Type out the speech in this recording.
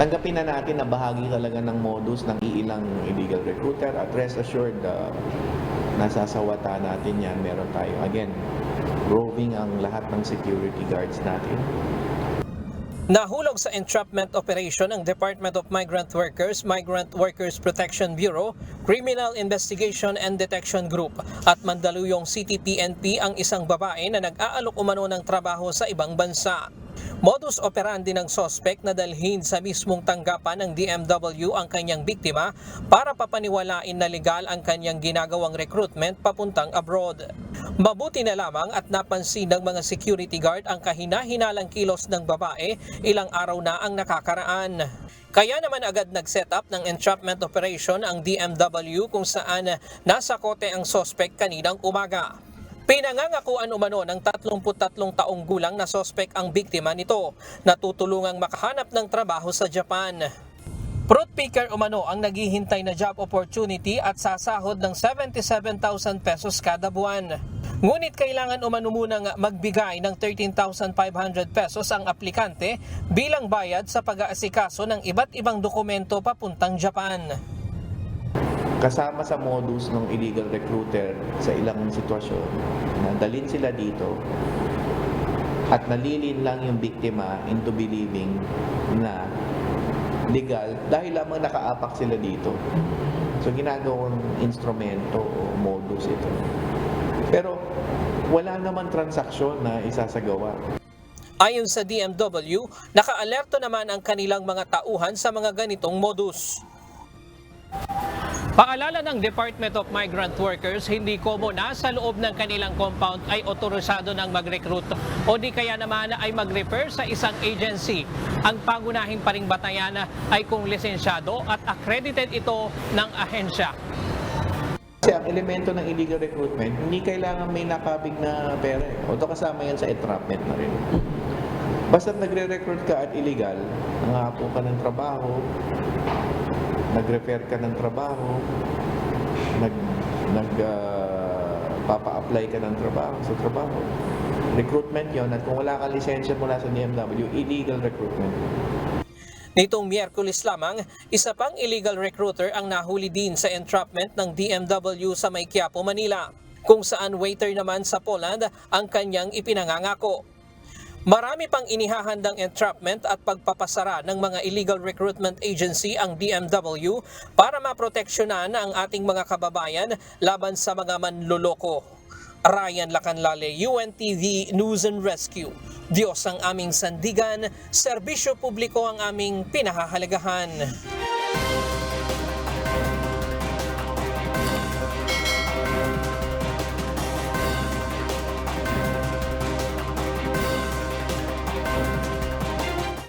tanggapin na natin na bahagi talaga ng modus ng iilang illegal recruiter at rest assured, nasasawata natin yan. Meron tayo, again, roving ang lahat ng security guards natin. Nahulog sa entrapment operation ng Department of Migrant Workers Protection Bureau, Criminal Investigation and Detection Group at Mandaluyong City PNP ang isang babae na nag-aalok umano ng trabaho sa ibang bansa. Modus operandi ng sospek na dalhin sa mismong tanggapan ng DMW ang kanyang biktima para papaniwalain na legal ang kanyang ginagawang recruitment papuntang abroad. Mabuti na lamang at napansin ng mga security guard ang kahina-hinalang kilos ng babae ilang araw na ang nakakaraan. Kaya naman agad nag-set up ng entrapment operation ang DMW kung saan nasa kote ang sospek kaninang umaga. Pinangangakuan umano ng 33 taong gulang na sospek ang biktima nito na tutulungang makahanap ng trabaho sa Japan. Fruit picker umano ang naghihintay na job opportunity at sasahod ng 77,000 pesos kada buwan. Ngunit kailangan umano munang magbigay ng 13,500 pesos ang aplikante bilang bayad sa pag-aasikaso ng iba't ibang dokumento papuntang Japan. Kasama sa modus ng illegal recruiter sa ilang sitwasyon, na dalhin sila dito at nalilin lang yung biktima into believing na legal dahil lamang nakaapak sila dito. So ginagawang instrumento o modus ito. Pero wala naman transaksyon na isasagawa. Ayon sa DMW, naka-alerto naman ang kanilang mga tauhan sa mga ganitong modus. Paalala ng Department of Migrant Workers, hindi komo na sa loob ng kanilang compound ay otorisado ng mag-recruit o di kaya naman ay mag-refer sa isang agency. Ang pangunahing paring batayan ay kung lisensyado at accredited ito ng ahensya. Kasi ang elemento ng illegal recruitment, hindi kailangan may nakabig na pera. Although kasama yan sa entrapment na rin. Basta nagre-recruit ka at illegal, nangapo ka ng trabaho, nag-refer ka ng trabaho, papa-apply ka ng trabaho sa trabaho. Recruitment yon, at kung wala kang lisensya mula sa DMW, illegal recruitment. Nitong Miyerkules lamang, isa pang illegal recruiter ang nahuli din sa entrapment ng DMW sa May Quiapo, Manila, kung saan waiter naman sa Poland ang kanyang ipinangangako. Marami pang inihahandang entrapment at pagpapasara ng mga illegal recruitment agency ang DMW para maproteksyonan ang ating mga kababayan laban sa mga manloloko. Ryan Lacanlale, UNTV News and Rescue. Diyos ang aming sandigan, serbisyo publiko ang aming pinahahalagahan.